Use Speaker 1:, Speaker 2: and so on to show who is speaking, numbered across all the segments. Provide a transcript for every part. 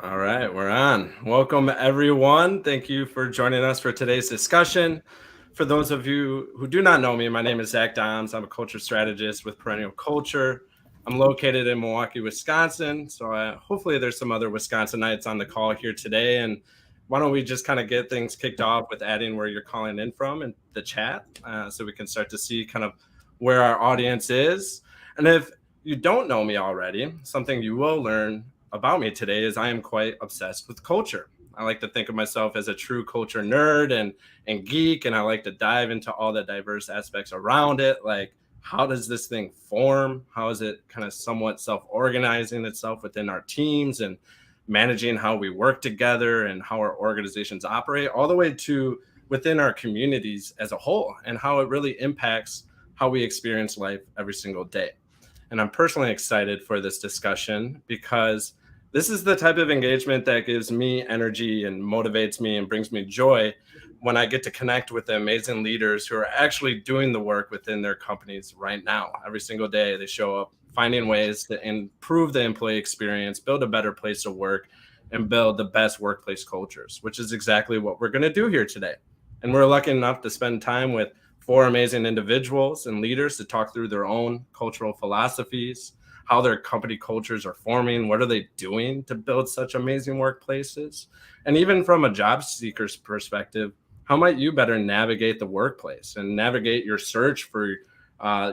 Speaker 1: All right, we're on. Welcome, everyone. Thank you for joining us for today's discussion. For those of you who do not know me, my name is Zach Doms. I'm a culture strategist with Perennial Culture. I'm located in Milwaukee, Wisconsin. So hopefully there's some other Wisconsinites on the call here today. And why don't we just kind of get things kicked off with adding where you're calling in from in the chat so we can start to see kind of where our audience is. And if you don't know me already, something you will learn about me today is I am quite obsessed with culture. I like to think of myself as a true culture nerd and geek, and I like to dive into all the diverse aspects around it. Like, how does this thing form? How is it kind of somewhat self-organizing itself within our teams and managing how we work together and how our organizations operate, all the way to within our communities as a whole, and how it really impacts how we experience life every single day. And I'm personally excited for this discussion because this is the type of engagement that gives me energy and motivates me and brings me joy when I get to connect with the amazing leaders who are actually doing the work within their companies right now. Every single day, they show up finding ways to improve the employee experience, build a better place to work, and build the best workplace cultures, which is exactly what we're going to do here today. And we're lucky enough to spend time with four amazing individuals and leaders to talk through their own cultural philosophies, how their company cultures are forming, what are they doing to build such amazing workplaces, and even from a job seeker's perspective, how might you better navigate the workplace and navigate your search for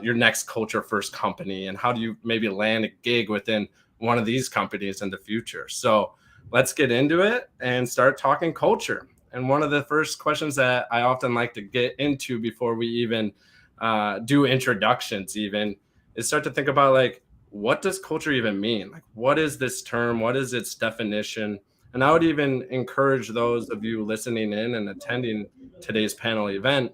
Speaker 1: your next culture first company, and how do you maybe land a gig within one of these companies in the future. So let's get into it and start talking culture. And one of the first questions that I often like to get into before we even do introductions even is start to think about, like, what does culture even mean? Like, what is this term? What is its definition? And I would even encourage those of you listening in and attending today's panel event,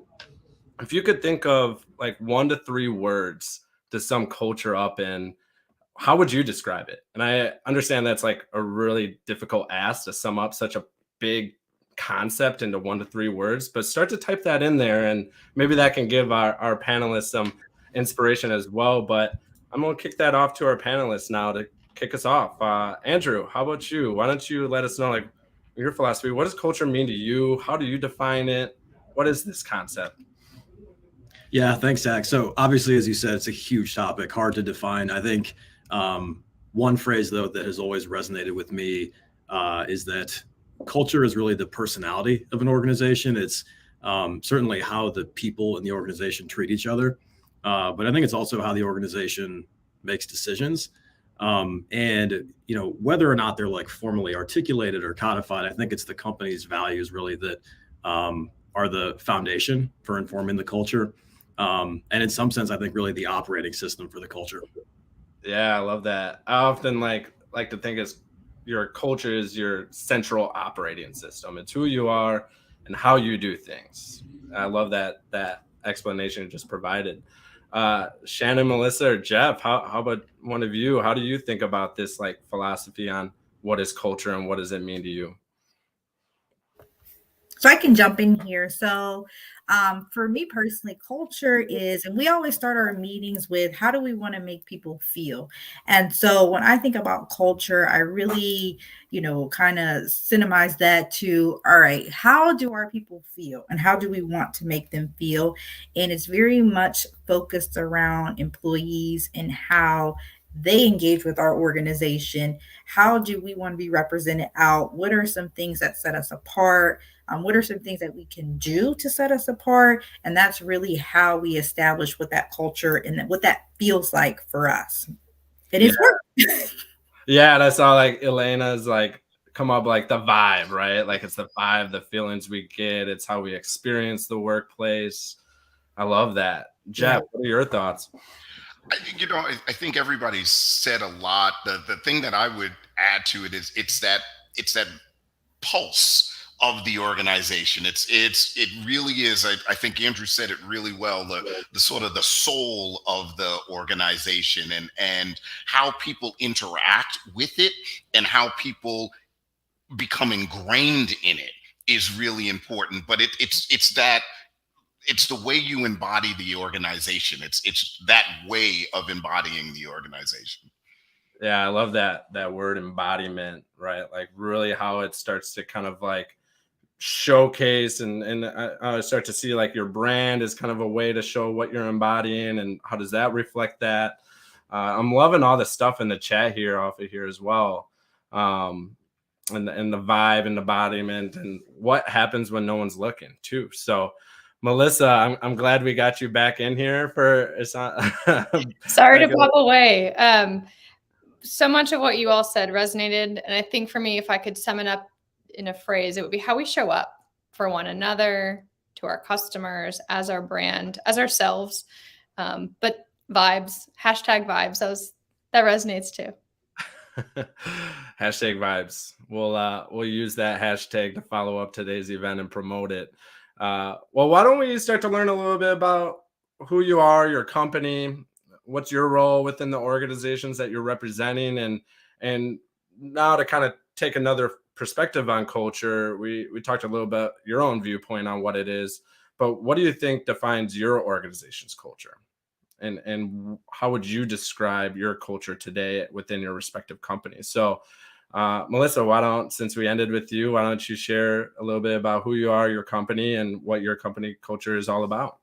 Speaker 1: if you could think of like 1 to 3 words to sum culture up in, how would you describe it? And I understand that's like a really difficult ask to sum up such a big concept into 1 to 3 words, but start to type that in there and maybe that can give our panelists some inspiration as well. But I'm going to kick that off to our panelists now to kick us off. Andrew, how about you? Why don't you let us know, like, your philosophy? What does culture mean to you? How do you define it? What is this concept?
Speaker 2: Yeah, thanks, Zach. So obviously, as you said, it's a huge topic, hard to define. I think one phrase, though, that has always resonated with me is that culture is really the personality of an organization. It's certainly how the people in the organization treat each other. But I think it's also how the organization makes decisions. And, whether or not they're like formally articulated or codified, I think it's the company's values really that are the foundation for informing the culture. And in some sense, I think really the operating system for the culture.
Speaker 1: Yeah, I love that. I often like to think as your culture is your central operating system. It's who you are and how you do things. I love that explanation you just provided. Shannon, Melissa, or Jeff, how about one of you? How do you think about this like philosophy on what is culture and what does it mean to you?
Speaker 3: So I can jump in here. For me personally, culture is, and we always start our meetings with how do we want to make people feel? And so when I think about culture, I really, kind of cinemize that to, all right, how do our people feel and how do we want to make them feel? And it's very much focused around employees and how they engage with our organization. How do we want to be represented out? What are some things that set us apart? What are some things that we can do to set us apart? And that's really how we establish what that culture and what that feels like for us. And
Speaker 1: Yeah.
Speaker 3: it's work.
Speaker 1: Yeah, and I saw like Elena's like come up, like the vibe, right? Like it's the vibe, the feelings we get, it's how we experience the workplace. I love that.
Speaker 3: Yeah.
Speaker 1: Jeff, what are your thoughts?
Speaker 4: I think everybody's said a lot. The thing that I would add to it is it's that pulse of the organization. It really is. I think Andrew said it really well. The sort of the soul of the organization and how people interact with it and how people become ingrained in it is really important. But it's the way you embody the organization. It's that way of embodying the organization.
Speaker 1: Yeah, I love that word embodiment, right? Like really how it starts to kind of like showcase and I start to see like your brand is kind of a way to show what you're embodying and how does that reflect that. I'm loving all the stuff in the chat here off of here as well. Um, and the vibe and embodiment and what happens when no one's looking too. So Melissa, I'm glad we got you back in here for it's not
Speaker 5: Sorry to
Speaker 1: like
Speaker 5: pop away. So much of what you all said resonated. And I think for me, if I could sum it up in a phrase, it would be how we show up for one another, to our customers, as our brand, as ourselves. But vibes, hashtag vibes, that resonates too.
Speaker 1: Hashtag vibes. We'll use that hashtag to follow up today's event and promote it. Well, why don't we start to learn a little bit about who you are, your company, what's your role within the organizations that you're representing, and now to kind of take another perspective on culture. We talked a little bit your own viewpoint on what it is, but what do you think defines your organization's culture? And how would you describe your culture today within your respective companies? So, Melissa, since we ended with you, why don't you share a little bit about who you are, your company, and what your company culture is all about?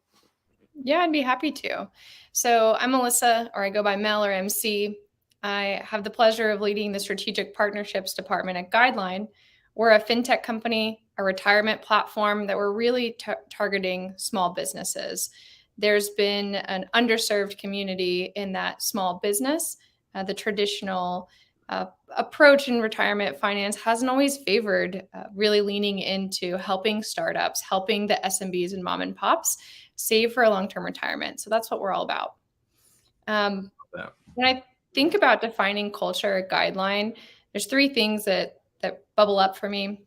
Speaker 5: Yeah, I'd be happy to. So I'm Melissa, or I go by Mel or MC. I have the pleasure of leading the strategic partnerships department at Guideline. We're a fintech company, a retirement platform that we're really targeting small businesses. There's been an underserved community in that small business. The traditional approach in retirement finance hasn't always favored really leaning into helping startups, helping the SMBs and mom and pops save for a long-term retirement. So that's what we're all about. When I think about defining culture at Guideline, there's three things that bubble up for me.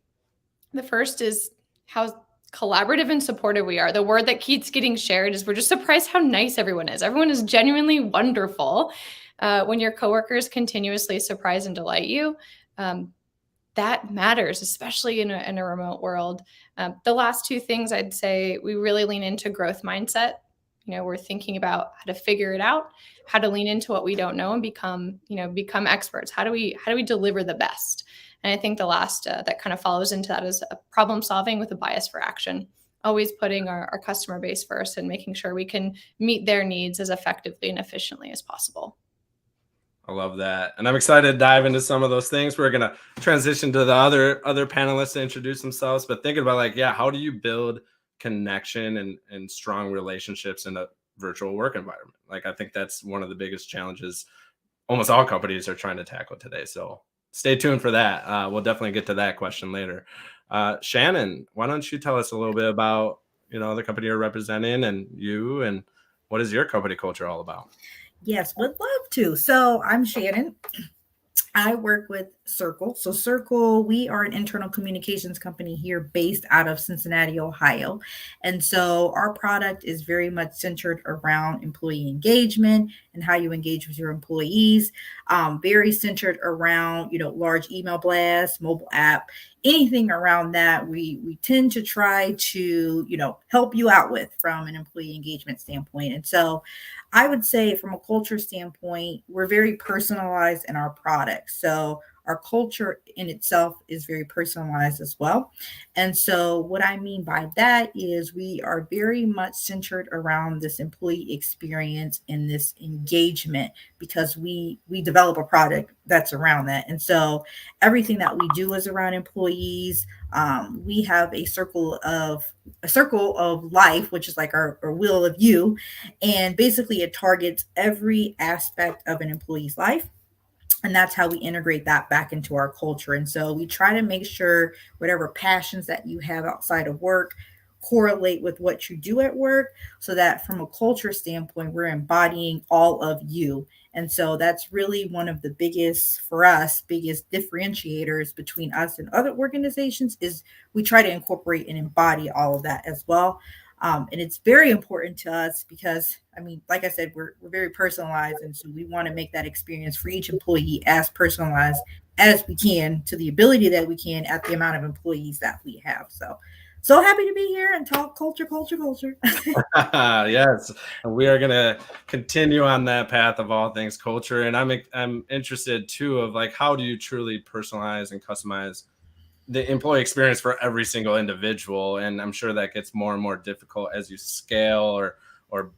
Speaker 5: The first is how collaborative and supportive we are. The word that keeps getting shared is we're just surprised how nice everyone is. Everyone is genuinely wonderful. When your coworkers continuously surprise and delight you, that matters, especially in a remote world. The last two things I'd say, we really lean into growth mindset. We're thinking about how to figure it out, how to lean into what we don't know and become experts. How do we deliver the best? And I think the last that kind of follows into that is problem solving with a bias for action, always putting our customer base first and making sure we can meet their needs as effectively and efficiently as possible.
Speaker 1: I love that. And I'm excited to dive into some of those things. We're going to transition to the other panelists to introduce themselves, but thinking about how do you build connection and strong relationships in a virtual work environment? I think that's one of the biggest challenges almost all companies are trying to tackle today. So stay tuned for that. We'll definitely get to that question later. Shannon, why don't you tell us a little bit about, the company you're representing and what is your company culture all about?
Speaker 3: Yes, would love to. So I'm Shannon. I work with Circle. So Circle, we are an internal communications company here based out of Cincinnati, Ohio. And so our product is very much centered around employee engagement and how you engage with your employees. Very centered around, large email blasts, mobile app, anything around that. We tend to try to, help you out with from an employee engagement standpoint. And so I would say from a culture standpoint, we're very personalized in our products. So our culture in itself is very personalized as well. And so what I mean by that is we are very much centered around this employee experience and this engagement because we develop a product that's around that. And so everything that we do is around employees. We have a circle of life, which is like our wheel of you. And basically it targets every aspect of an employee's life. And that's how we integrate that back into our culture. And so we try to make sure whatever passions that you have outside of work correlate with what you do at work so that from a culture standpoint, we're embodying all of you. And so that's really one of the biggest differentiators between us and other organizations is we try to incorporate and embody all of that as well. And it's very important to us because, like I said, we're very personalized. And so we want to make that experience for each employee as personalized as we can to the ability that we can at the amount of employees that we have. So so happy to be here and talk culture.
Speaker 1: Yes, and we are going to continue on that path of all things culture. And I'm interested too of like, how do you truly personalize and customize the employee experience for every single individual? And I'm sure that gets more and more difficult as you scale or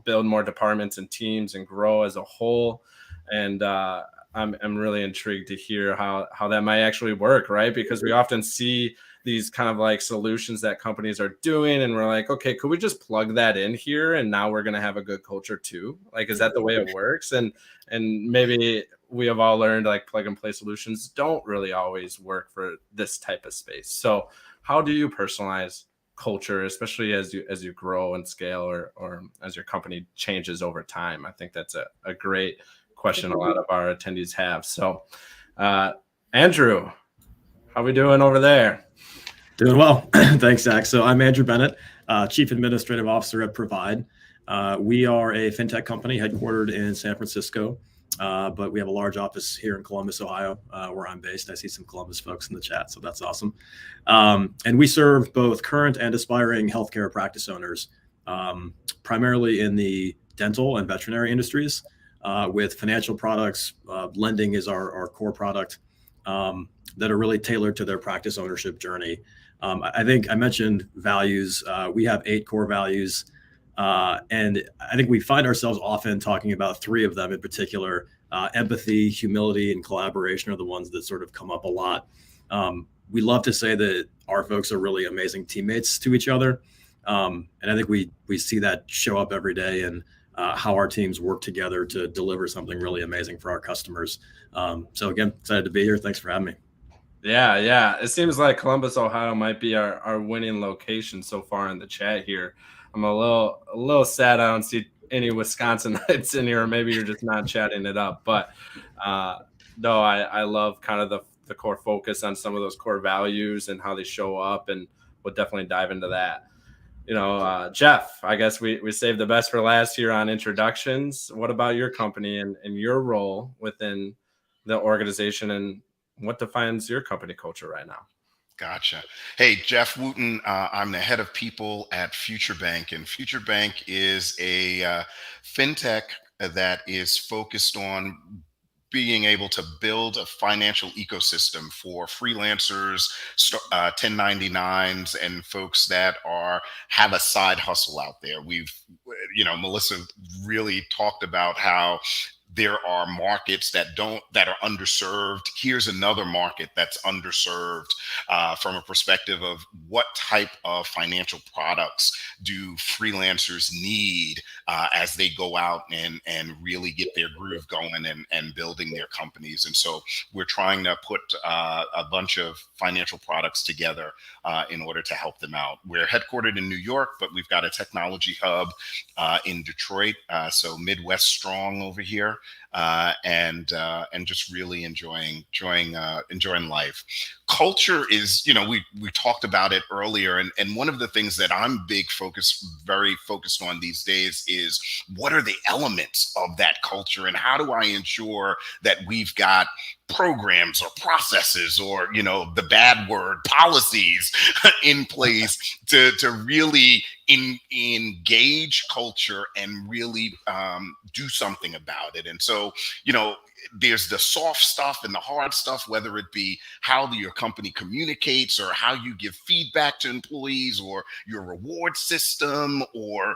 Speaker 1: build more departments and teams and grow as a whole. And I'm really intrigued to hear how that might actually work, right? Because we often see these kind of like solutions that companies are doing, and we're like, okay, could we just plug that in here and now we're going to have a good culture too? Like, is that the way it works? And maybe we have all learned like plug and play solutions don't really always work for this type of space. So how do you personalize culture, especially as you grow and scale, or as your company changes over time? I think that's a great question a lot of our attendees have. So Andrew, how we doing over there?
Speaker 2: Doing well. Thanks, Zach. So I'm Andrew Bennett, Chief Administrative Officer at Provide. We are a fintech company headquartered in San Francisco, but we have a large office here in Columbus, Ohio, where I'm based. I see some Columbus folks in the chat, so that's awesome. And we serve both current and aspiring healthcare practice owners, primarily in the dental and veterinary industries, with financial products. Lending is our core product, that are really tailored to their practice ownership journey. I think I mentioned values. We have 8 core values. And I think we find ourselves often talking about 3 of them in particular. Empathy, humility, and collaboration are the ones that sort of come up a lot. We love to say that our folks are really amazing teammates to each other. And I think we see that show up every day in how our teams work together to deliver something really amazing for our customers. So again, excited to be here. Thanks for having me.
Speaker 1: Yeah. It seems like Columbus, Ohio might be our winning location so far in the chat here. I'm a little sad I don't see any Wisconsinites in here, or maybe you're just not chatting it up. But no, I love kind of the core focus on some of those core values and how they show up, and we'll definitely dive into that. Jeff, I guess we saved the best for last here on introductions. What about your company and your role within the organization, and what defines your company culture right now?
Speaker 4: Gotcha. Hey, Jeff Wooten. I'm the head of people at Futurebank, and Futurebank is a fintech that is focused on being able to build a financial ecosystem for freelancers, 1099s, and folks that have a side hustle out there. Melissa really talked about how there are markets that are underserved. Here's another market that's underserved from a perspective of what type of financial products do freelancers need as they go out and really get their groove going and building their companies. And so we're trying to put a bunch of financial products together in order to help them out. We're headquartered in New York, but we've got a technology hub in Detroit. So Midwest strong over here. And just really enjoying life. Culture is, we talked about it earlier, and one of the things that I'm very focused on these days is what are the elements of that culture, and how do I ensure that we've got programs or processes or the bad word policies in place to really engage culture and really do something about it. And so there's the soft stuff and the hard stuff, whether it be how your company communicates or how you give feedback to employees or your reward system, or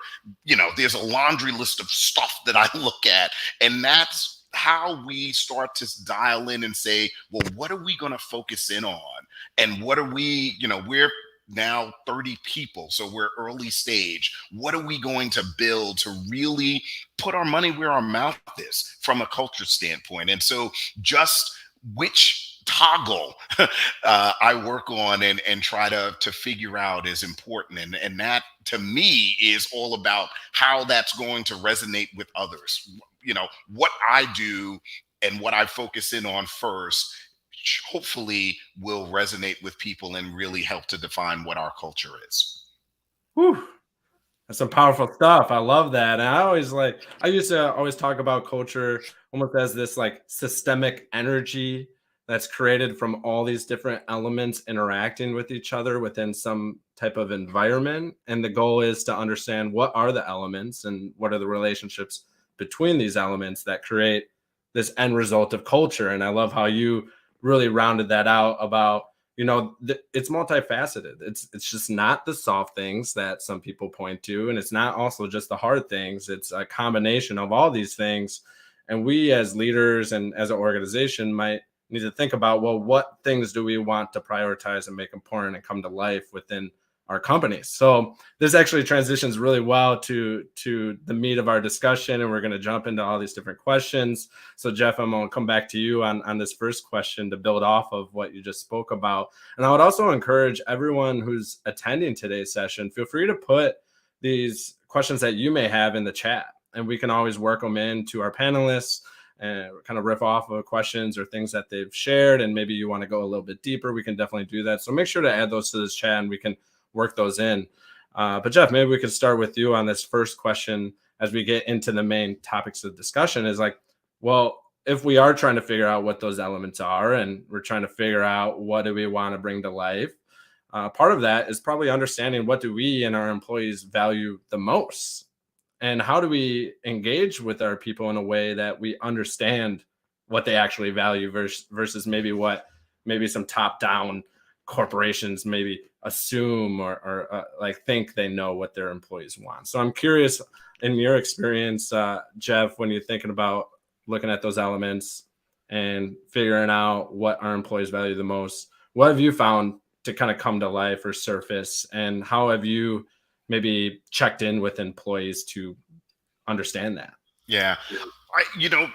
Speaker 4: there's a laundry list of stuff that I look at, and that's how we start to dial in and say, well, what are we going to focus in on? And what are we, we're now 30 people, so we're early stage. What are we going to build to really put our money where our mouth is from a culture standpoint? And so just which toggle I work on and try to figure out is important. And that to me is all about how that's going to resonate with others. What I do and what I focus in on first hopefully will resonate with people and really help to define what our culture is.
Speaker 1: Whew. That's some powerful stuff. I love that. And I used to always talk about culture almost as this like systemic energy that's created from all these different elements interacting with each other within some type of environment. And the goal is to understand what are the elements and what are the relationships between these elements that create this end result of culture. And I love how you really rounded that out about, it's multifaceted. It's just not the soft things that some people point to, and it's not also just the hard things. It's a combination of all these things. And we as leaders and as an organization might need to think about, well, what things do we want to prioritize and make important and come to life within our companies? So this actually transitions really well to the meat of our discussion, and we're going to jump into all these different questions. So Jeff, I'm going to come back to you on this first question to build off of what you just spoke about. And I would also encourage everyone who's attending today's session, feel free to put these questions that you may have in the chat, and we can always work them into our panelists and kind of riff off of questions or things that they've shared. And maybe you want to go a little bit deeper, we can definitely do that. So make sure to add those to this chat and we can work those in. But Jeff, maybe we could start with you on this first question as we get into the main topics of discussion is like, well, if we are trying to figure out what those elements are and we're trying to figure out what do we want to bring to life, part of that is probably understanding what do we and our employees value the most. And how do we engage with our people in a way that we understand what they actually value versus maybe what some top-down corporations maybe assume or like think they know what their employees want. So I'm curious, in your experience, Jeff, when you're thinking about looking at those elements and figuring out what our employees value the most, what have you found to kind of come to life or surface, and how have you maybe checked in with employees to understand that?
Speaker 4: Yeah.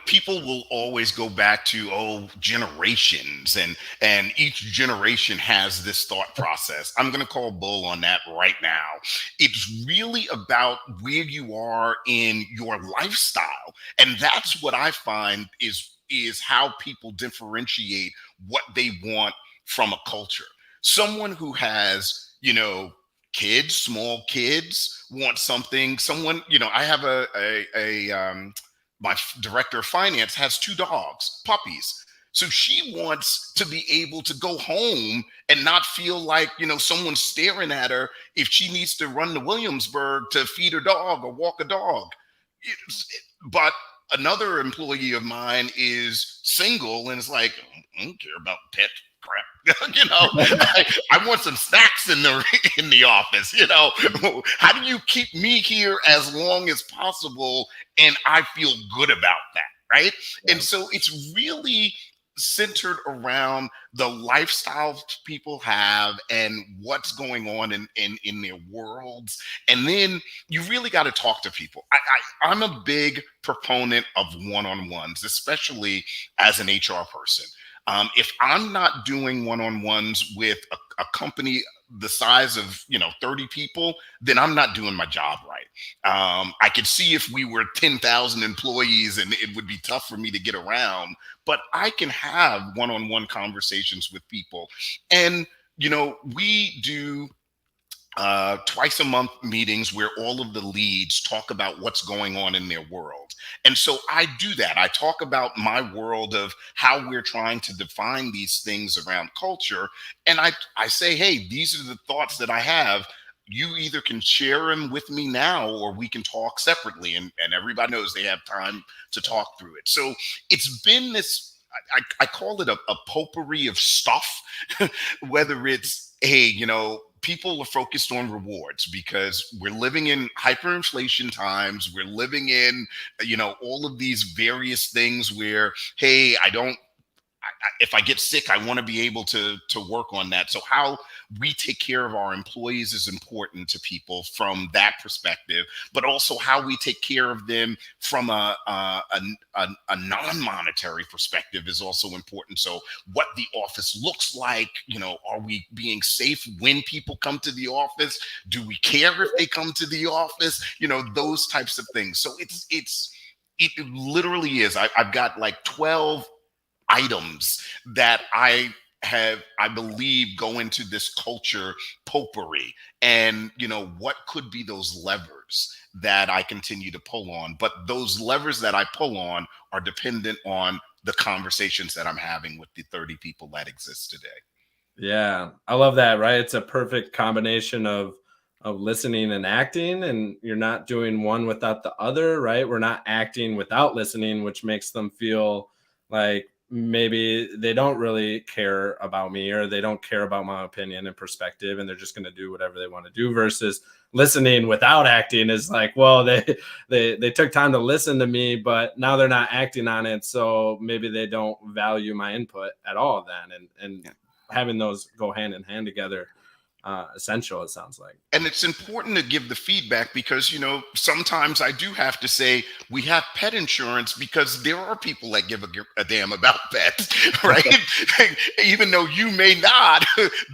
Speaker 4: People will always go back to generations, and each generation has this thought process. I'm going to call bull on that right now. It's really about where you are in your lifestyle, and that's what I find is how people differentiate what they want from a culture. Someone who has, kids, small kids want something. I have my director of finance has 2 dogs, puppies. So she wants to be able to go home and not feel like, someone's staring at her if she needs to run to Williamsburg to feed her dog or walk a dog. But another employee of mine is single and is like, I don't care about pet crap. I want some snacks in the office. How do you keep me here as long as possible and I feel good about that, right? Yeah. And so it's really centered around the lifestyle people have and what's going on in their worlds. And then you really got to talk to people. I'm a big proponent of one-on-ones, especially as an HR person. If I'm not doing one-on-ones with a company the size of 30 people, then I'm not doing my job right. I could see if we were 10,000 employees and it would be tough for me to get around, but I can have one-on-one conversations with people. And we do twice a month meetings where all of the leads talk about what's going on in their world. And so I do that. I talk about my world of how we're trying to define these things around culture. And I say, hey, these are the thoughts that I have. You either can share them with me now or we can talk separately. And everybody knows they have time to talk through it. So it's been this, I call it a potpourri of stuff, whether it's, hey, people are focused on rewards because we're living in hyperinflation times. We're living in, all of these various things where, hey, if I get sick, I want to be able to work on that. So how we take care of our employees is important to people from that perspective, but also how we take care of them from a non-monetary perspective is also important. So what the office looks like, are we being safe when people come to the office? Do we care if they come to the office? Those types of things. So it literally is. I've got like 12 items that I believe go into this culture potpourri, and what could be those levers that I continue to pull on. But those levers that I pull on are dependent on the conversations that I'm having with the 30 people that exist today.
Speaker 1: Yeah, I love that, right? It's a perfect combination of listening and acting, and you're not doing one without the other, right? We're not acting without listening, which makes them feel like maybe they don't really care about me, or they don't care about my opinion and perspective, and they're just going to do whatever they want to do. Versus listening without acting is like, well, they took time to listen to me, but now they're not acting on it, so maybe they don't value my input at all then. And having those go hand in hand together, essential, it sounds like.
Speaker 4: And it's important to give the feedback because, you know, sometimes I do have to say we have pet insurance because there are people that give a damn about pets, right? Even though you may not,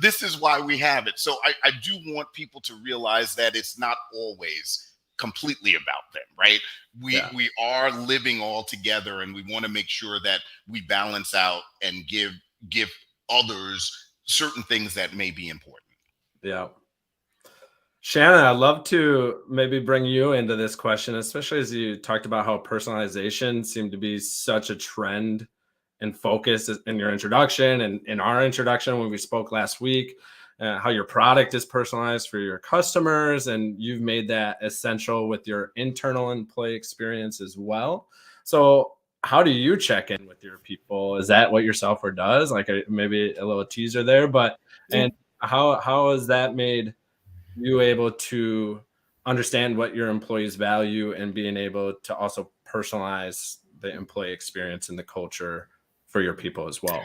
Speaker 4: this is why we have it. So I do want people to realize that it's not always completely about them, right? We are living all together, and we want to make sure that we balance out and give others certain things that may be important.
Speaker 1: Yeah. Shannon, I'd love to maybe bring you into this question, especially as you talked about how personalization seemed to be such a trend and focus in your introduction and in our introduction when we spoke last week, how your product is personalized for your customers, and you've made that essential with your internal employee experience as well. So how do you check in with your people? Is that what your software does? Like maybe a little teaser there, but and how has that made you able to understand what your employees value and being able to also personalize the employee experience and the culture for your people as well?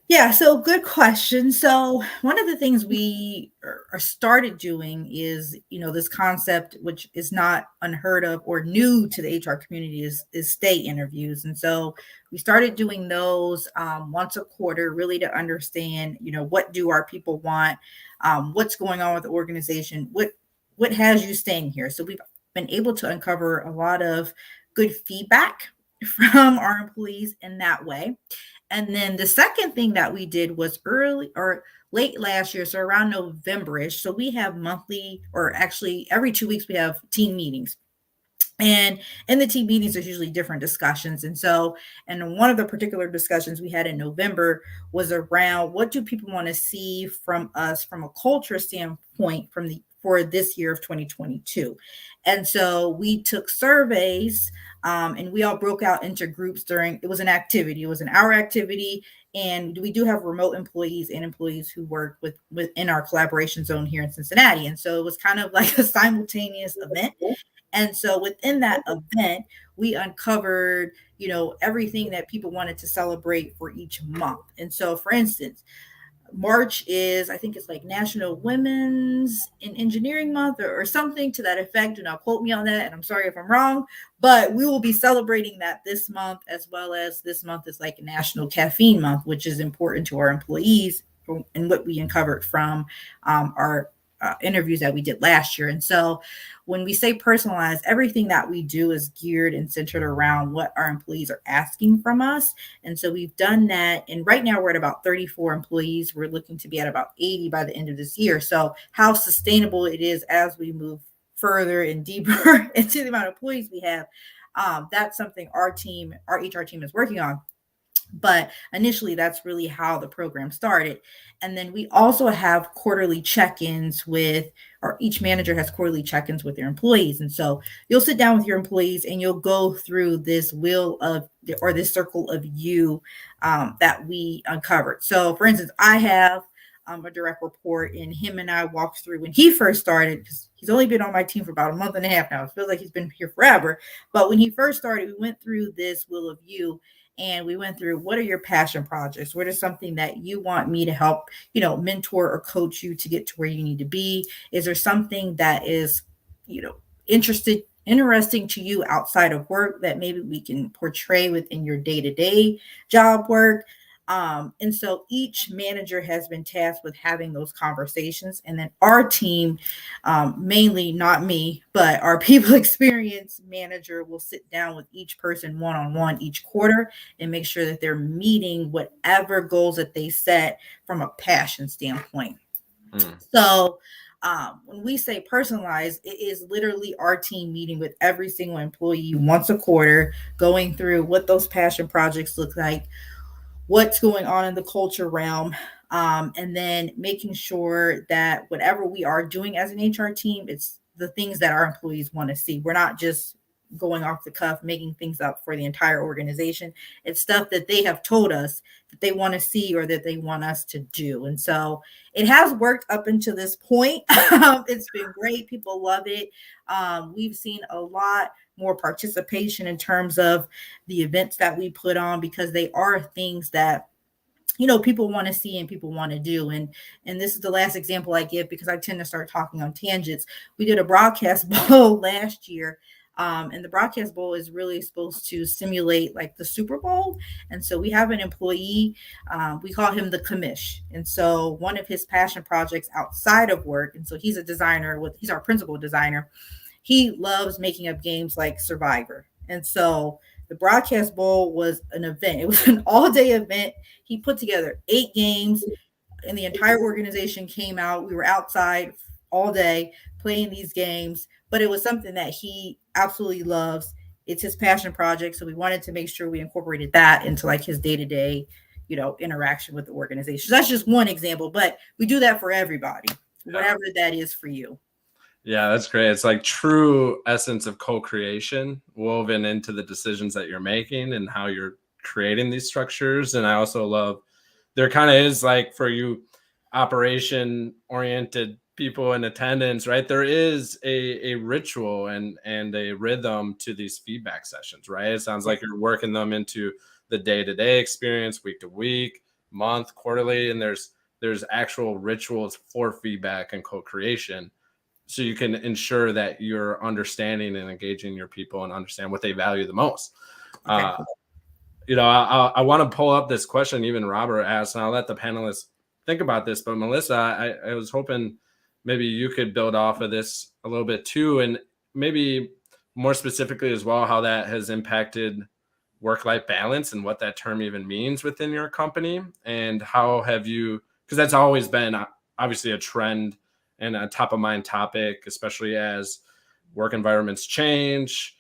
Speaker 3: Yeah, so good question. So one of the things we are started doing is, this concept, which is not unheard of or new to the HR community, is stay interviews. And so we started doing those once a quarter, really to understand, what do our people want, what's going on with the organization, what has you staying here. So we've been able to uncover a lot of good feedback from our employees in that way. And then the second thing that we did was early or late last year, so around November-ish. So we have monthly, or actually every 2 weeks, we have team meetings. And in the team meetings, there's usually different discussions. And one of the particular discussions we had in November was around what do people want to see from us from a culture standpoint for this year of 2022. And so we took surveys and we all broke out into groups it was an activity. It was an hour activity. And we do have remote employees and employees who work within our collaboration zone here in Cincinnati. And so it was kind of like a simultaneous event. And so within that event, we uncovered, everything that people wanted to celebrate for each month. And so, for instance, March is, I think it's like National Women's in Engineering Month or something to that effect. Do not quote me on that. And I'm sorry if I'm wrong, but we will be celebrating that this month, as well as this month is like National Caffeine Month, which is important to our employees and what we uncovered from our interviews that we did last year. And so when we say personalized, everything that we do is geared and centered around what our employees are asking from us. And so we've done that. And right now we're at about 34 employees. We're looking to be at about 80 by the end of this year. So how sustainable it is as we move further and deeper into the amount of employees we have, that's something our HR team is working on. But initially, that's really how the program started. And then we also have quarterly check-ins each manager has quarterly check-ins with their employees. And so you'll sit down with your employees and you'll go through this this circle of you that we uncovered. So for instance, I have a direct report, and him and I walked through when he first started, because he's only been on my team for about a month and a half now. It feels like he's been here forever. But when he first started, we went through this wheel of you. And we went through, what are your passion projects? What is something that you want me to help, mentor or coach you to get to where you need to be? Is there something that is, interesting to you outside of work that maybe we can portray within your day-to-day job work? And so each manager has been tasked with having those conversations. And then our team, mainly not me, but our people experience manager will sit down with each person one-on-one each quarter and make sure that they're meeting whatever goals that they set from a passion standpoint. So When we say personalized, it is literally our team meeting with every single employee once a quarter, going through what those passion projects look like, what's going on in the culture realm, and then making sure that whatever we are doing as an HR team, it's the things that our employees want to see. We're not just going off the cuff, making things up for the entire organization. It's stuff that they have told us that they want to see or that they want us to do. And so it has worked up until this point. It's been great. People love it. We've seen a lot more participation in terms of the events that we put on, because they are things that people want to see and people want to do. And this is the last example I give, because I tend to start talking on tangents. We did a broadcast bowl last year. And the broadcast bowl is really supposed to simulate like the Super Bowl. And so we have an employee, we call him the commish. And so one of his passion projects outside of work, and so he's a designer, he's our principal designer. He loves making up games like Survivor. And so the broadcast bowl was an event. It was an all-day event. He put together 8 games, and the entire organization came out. We were outside all day playing these games, but it was something that he absolutely loves. It's his passion project. So we wanted to make sure we incorporated that into like his day-to-day, interaction with the organization. So that's just one example, but we do that for everybody, whatever that is for you.
Speaker 1: Yeah, that's great. It's like true essence of co-creation woven into the decisions that you're making and how you're creating these structures. And I also love there kind of is, like, for you operation oriented people in attendance, right? There is a ritual and a rhythm to these feedback sessions, right? It sounds like you're working them into the day-to-day experience, week to week, month, quarterly, and there's actual rituals for feedback and co-creation, so you can ensure that you're understanding and engaging your people and understand what they value the most. Okay. I want to pull up this question even Robert asked, and I'll let the panelists think about this, but Melissa, I was hoping maybe you could build off of this a little bit too, and maybe more specifically as well, how that has impacted work-life balance and what that term even means within your company, and how have you, because that's always been obviously a trend and a top of mind topic, especially as work environments change.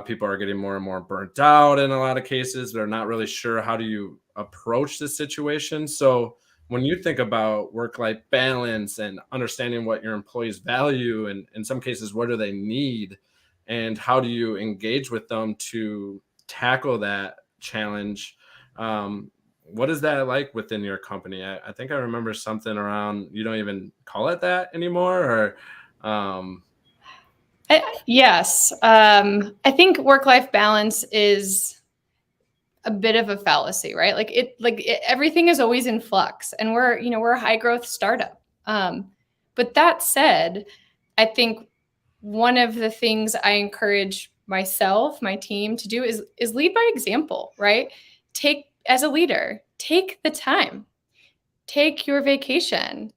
Speaker 1: People are getting more and more burnt out in a lot of cases. They're not really sure how do you approach this situation. So when you think about work-life balance and understanding what your employees value, and in some cases, what do they need, and how do you engage with them to tackle that challenge? What is that like within your company? I think I remember something around, you don't even call it that anymore, or
Speaker 5: yes. I think work-life balance is a bit of a fallacy, right? Everything is always in flux, and we're a high growth startup. But that said, I think one of the things I encourage myself, my team to do is lead by example, right? As a leader, take the time, take your vacation.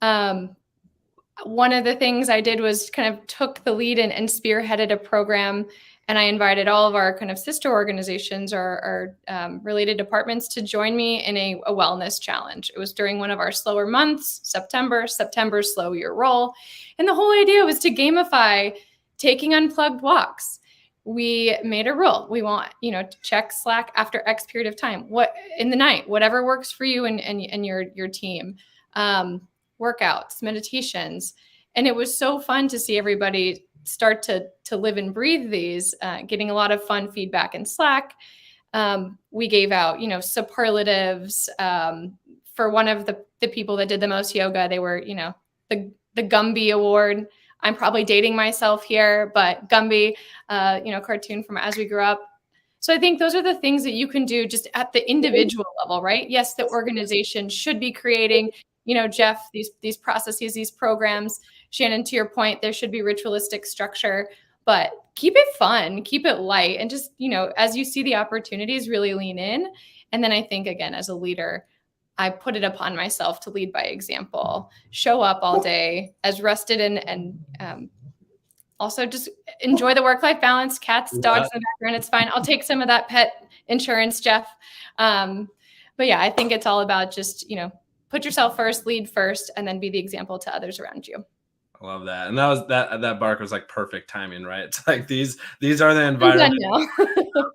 Speaker 5: One of the things I did was kind of took the lead and spearheaded a program, and I invited all of our kind of sister organizations or related departments to join me in a wellness challenge. It was during one of our slower months, September's slow year roll. And the whole idea was to gamify taking unplugged walks. We made a rule. We want, to check Slack after X period of time, what in the night, whatever works for you and your team, workouts, meditations. And it was so fun to see everybody start to live and breathe these, getting a lot of fun feedback in Slack. We gave out, superlatives, for one of the people that did the most yoga. They were, the Gumby Award. I'm probably dating myself here, but Gumby, cartoon from As We Grew Up. So I think those are the things that you can do just at the individual level, right? Yes, the organization should be creating, Jeff, these processes, these programs. Shannon, to your point, there should be ritualistic structure, but keep it fun, keep it light, and just, as you see the opportunities, really lean in. And then I think, again, as a leader, I put it upon myself to lead by example, show up all day as rested and also just enjoy the work-life balance, cats, dogs in the background. It's fine. I'll take some of that pet insurance, Jeff. But yeah, I think it's all about just, put yourself first, lead first, and then be the example to others around you.
Speaker 1: I love that. And that bark was like perfect timing, right? It's like these are the
Speaker 5: I'm done
Speaker 1: environments.
Speaker 5: now.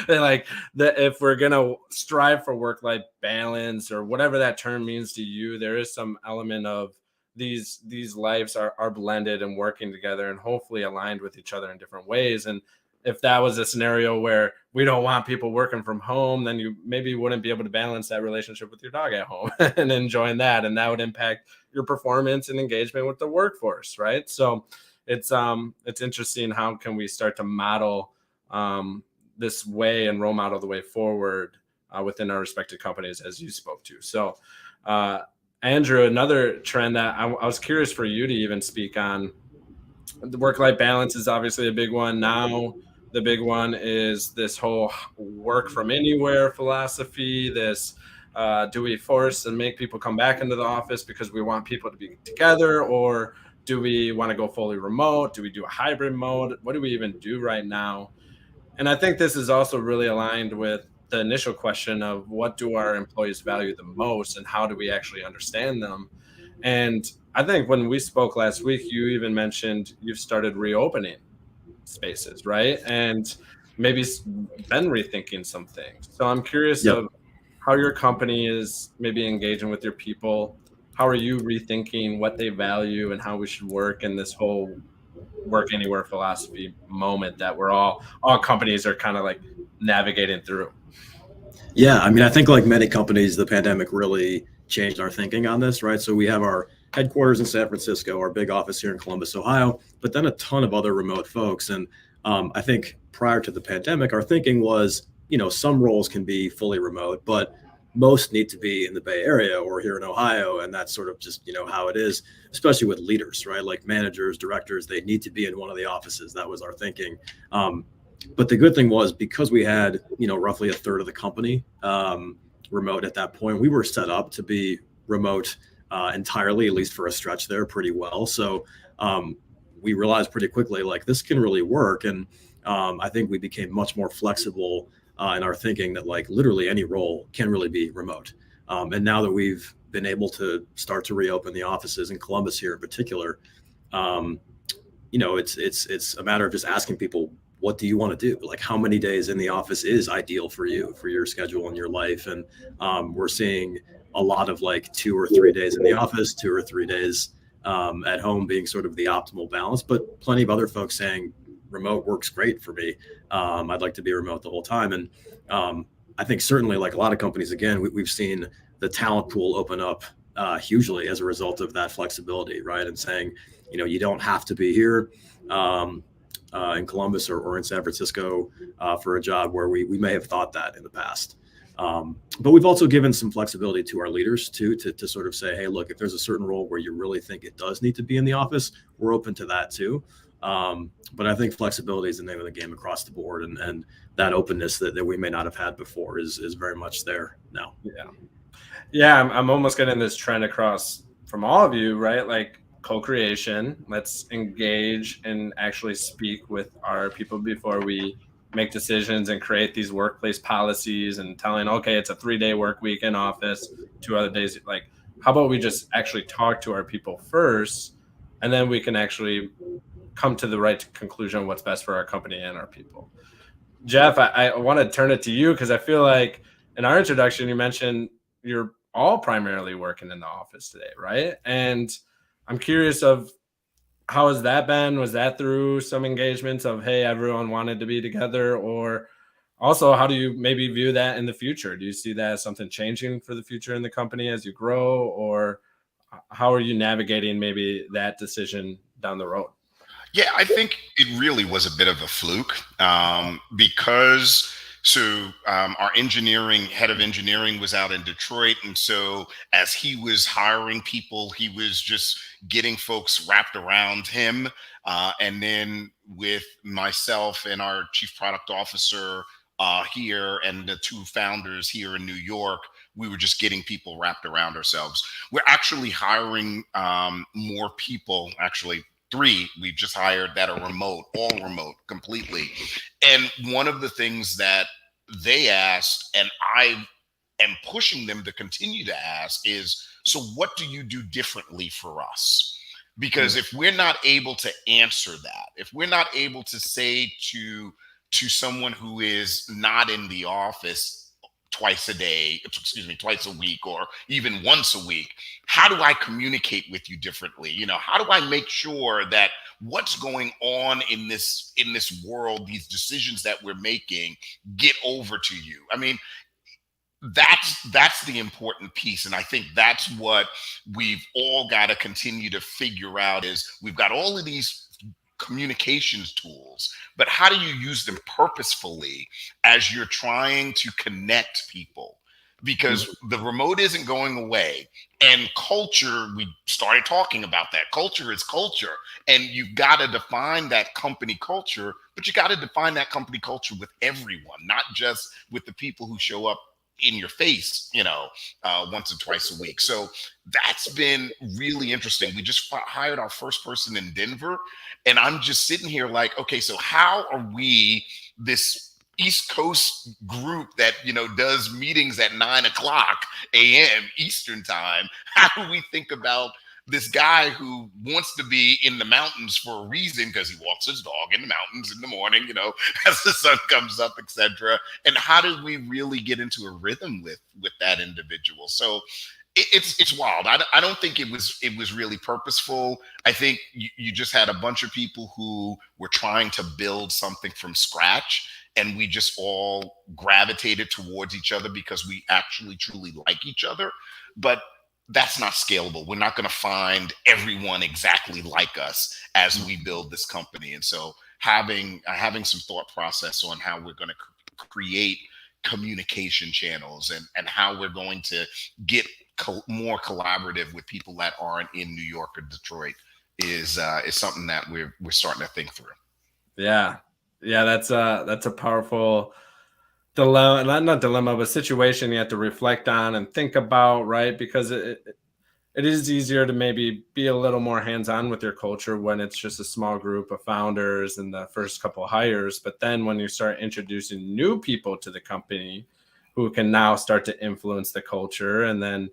Speaker 1: They're like that if we're gonna strive for work-life balance or whatever that term means to you, there is some element of these lives are blended and working together and hopefully aligned with each other in different ways. And if that was a scenario where we don't want people working from home, then you maybe wouldn't be able to balance that relationship with your dog at home and enjoying that. And that would impact your performance and engagement with the workforce, right? So it's interesting how can we start to model this way and role model the way forward within our respective companies, as you spoke to. So, Andrew, another trend that I was curious for you to even speak on. The work-life balance is obviously a big one. Now, the big one is this whole work from anywhere philosophy. This do we force and make people come back into the office because we want people to be together, or do we want to go fully remote? Do we do a hybrid mode? What do we even do right now? And I think this is also really aligned with the initial question of what do our employees value the most and how do we actually understand them? And I think when we spoke last week, you even mentioned you've started reopening spaces, right? And maybe been rethinking some things. So I'm curious
Speaker 2: Yep.
Speaker 1: of how your company is maybe engaging with your people. How are you rethinking what they value and how we should work in this whole work anywhere philosophy moment that we're all companies are kind of like navigating through?
Speaker 2: Yeah, I mean, I think like many companies, the pandemic really changed our thinking on this, right? So we have our headquarters in San Francisco, our big office here in Columbus, Ohio, but then a ton of other remote folks. And I think prior to the pandemic, our thinking was, some roles can be fully remote, but most need to be in the Bay Area or here in Ohio. And that's sort of just, how it is, especially with leaders, right? Like managers, directors, they need to be in one of the offices. That was our thinking. But the good thing was because we had, roughly a third of the company remote at that point, we were set up to be remote entirely, at least for a stretch there, pretty well. So we realized pretty quickly, like this can really work. And I think we became much more flexible in our thinking that like literally any role can really be remote. And now that we've been able to start to reopen the offices in Columbus here in particular, it's a matter of just asking people, what do you want to do? Like how many days in the office is ideal for you, for your schedule and your life? And we're seeing a lot of like 2 or 3 days in the office, 2 or 3 days at home being sort of the optimal balance, but plenty of other folks saying remote works great for me. I'd like to be remote the whole time. And I think certainly like a lot of companies, again, we've seen the talent pool open up hugely as a result of that flexibility, right? And saying, you don't have to be here in Columbus or in San Francisco for a job where we may have thought that in the past. But we've also given some flexibility to our leaders too, to sort of say, hey, look, if there's a certain role where you really think it does need to be in the office, we're open to that too. But I think flexibility is the name of the game across the board. And that openness that we may not have had before is very much there now.
Speaker 1: Yeah. I'm almost getting this trend across from all of you, right? Like co-creation. Let's engage and actually speak with our people before we make decisions and create these workplace policies and telling, okay, it's a 3-day work week in office, 2 other days. Like, how about we just actually talk to our people first, and then we can actually come to the right conclusion of what's best for our company and our people. Jeff, I want to turn it to you because I feel like in our introduction, you mentioned you're all primarily working in the office today, right? And I'm curious of how has that been? Was that through some engagements of, hey, everyone wanted to be together? Or also, how do you maybe view that in the future? Do you see that as something changing for the future in the company as you grow? Or how are you navigating maybe that decision down the road?
Speaker 4: Yeah, I think it really was a bit of a fluke because our head of engineering was out in Detroit. And so as he was hiring people, he was just getting folks wrapped around him. And then with myself and our chief product officer here and the 2 founders here in New York, we were just getting people wrapped around ourselves. We're actually hiring more people, actually 3 we just hired that are remote, all remote completely. And one of the things that they asked, and I am pushing them to continue to ask, is, so what do you do differently for us? Because if we're not able to answer that, if we're not able to say to someone who is not in the office twice a day, excuse me, twice a week, or even once a week, how do I communicate with you differently? You know, how do I make sure that what's going on in this world, these decisions that we're making, get over to you? I mean, that's the important piece, and I think that's what we've all got to continue to figure out. Is we've got all of these communications tools, but how do you use them purposefully as you're trying to connect people? Because the remote isn't going away, and culture, we started talking about that. Culture is culture, and you've got to define that company culture, but you got to define that company culture with everyone, not just with the people who show up in your face, you know, once or twice a week. So that's been really interesting. We just hired our first person in Denver, and I'm just sitting here like, okay, so how are we, this East Coast group that, you know, does meetings at 9:00 a.m. Eastern time, how do we think about this guy who wants to be in the mountains for a reason because he walks his dog in the mountains in the morning, you know, as the sun comes up, etc. And how do we really get into a rhythm with that individual? So it's wild. I don't think it was really purposeful. I think you just had a bunch of people who were trying to build something from scratch, and we just all gravitated towards each other because we actually truly like each other. But that's not scalable. We're not going to find everyone exactly like us as we build this company. And so having some thought process on how we're going to create communication channels and how we're going to get more collaborative with people that aren't in New York or Detroit is something that we're starting to think through.
Speaker 1: Yeah. That's a powerful dilemma, not dilemma, but situation you have to reflect on and think about, right? Because it is easier to maybe be a little more hands-on with your culture when it's just a small group of founders and the first couple of hires. But then when you start introducing new people to the company who can now start to influence the culture, and then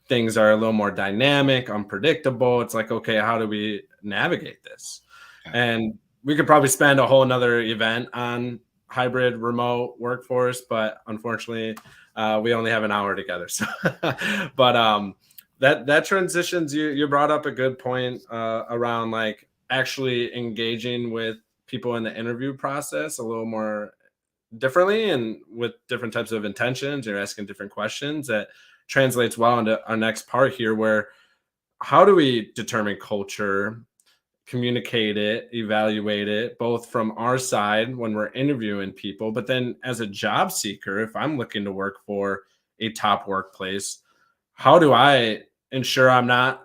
Speaker 1: things are a little more dynamic, unpredictable, it's like, okay, how do we navigate this? And we could probably spend a whole nother event on hybrid remote workforce, but unfortunately we only have an hour together. So but that transitions, you brought up a good point around like actually engaging with people in the interview process a little more differently and with different types of intentions. You're asking different questions. That translates well into our next part here, where how do we determine culture, communicate it, evaluate it, both from our side when we're interviewing people, but then as a job seeker, if I'm looking to work for a top workplace, how do I ensure I'm not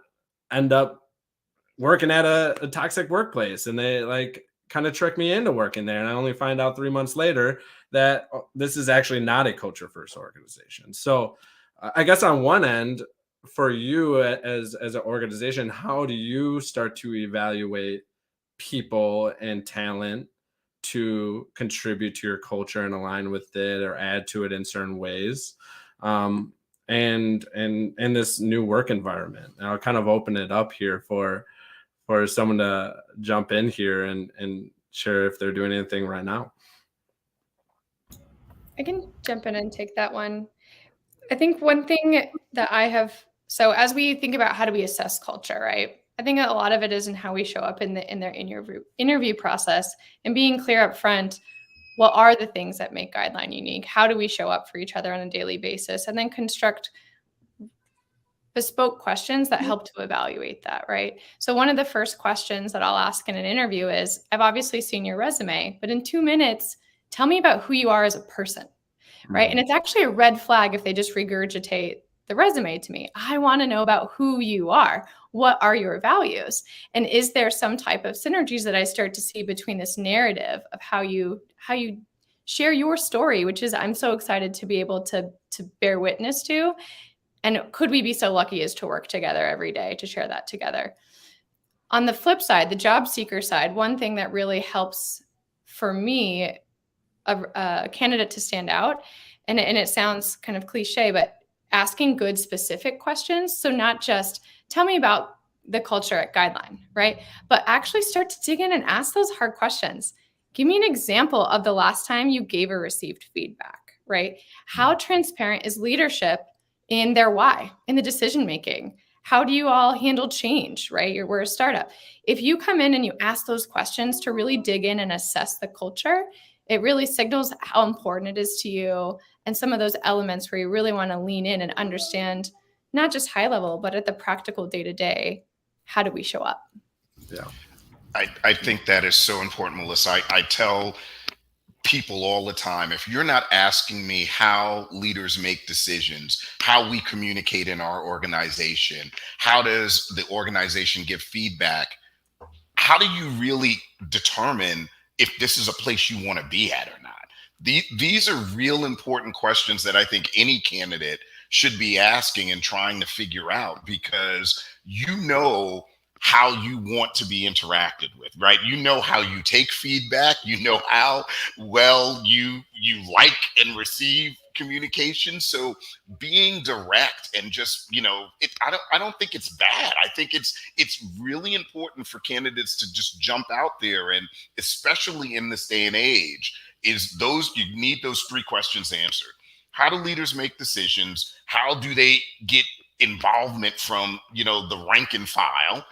Speaker 1: end up working at a toxic workplace and they like kind of trick me into working there, and I only find out 3 months later that this is actually not a culture first organization. So I guess on one end, for you as an organization, how do you start to evaluate people and talent to contribute to your culture and align with it or add to it in certain ways, and in this new work environment? And I'll kind of open it up here for someone to jump in here and share if they're doing anything right now.
Speaker 5: I can jump in and take that one. I think one thing that so as we think about how do we assess culture, right? I think a lot of it is in how we show up in their interview process, and being clear up front, what are the things that make Guideline unique? How do we show up for each other on a daily basis? And then construct bespoke questions that help to evaluate that, right? So one of the first questions that I'll ask in an interview is, I've obviously seen your resume, but in 2 minutes, tell me about who you are as a person, right? And it's actually a red flag if they just regurgitate the resume to me. I want to know about who you are. What are your values? And is there some type of synergies that I start to see between this narrative of how you share your story, which is I'm so excited to be able to bear witness to. And could we be so lucky as to work together every day to share that together? On the flip side, the job seeker side, one thing that really helps for me, a candidate to stand out, and it sounds kind of cliche, but asking good specific questions. So not just tell me about the culture at Guideline, right? But actually start to dig in and ask those hard questions. Give me an example of the last time you gave or received feedback, right? How transparent is leadership in their why, in the decision making? How do you all handle change, right? We're a startup. If you come in and you ask those questions to really dig in and assess the culture, it really signals how important it is to you and some of those elements where you really want to lean in and understand not just high level, but at the practical day-to-day, how do we show up?
Speaker 1: Yeah.
Speaker 4: I think that is so important, Melissa. I tell people all the time, if you're not asking me how leaders make decisions, how we communicate in our organization, how does the organization give feedback, how do you really determine if this is a place you want to be at or not? These are real important questions that I think any candidate should be asking and trying to figure out, because you know how you want to be interacted with, right? You know how you take feedback, you know how well you like and receive communication. So being direct and just, I don't think it's bad. I think it's really important for candidates to just jump out there, and especially in this day and age, you need those 3 questions answered. How do leaders make decisions? How do they get involvement from, the rank and file?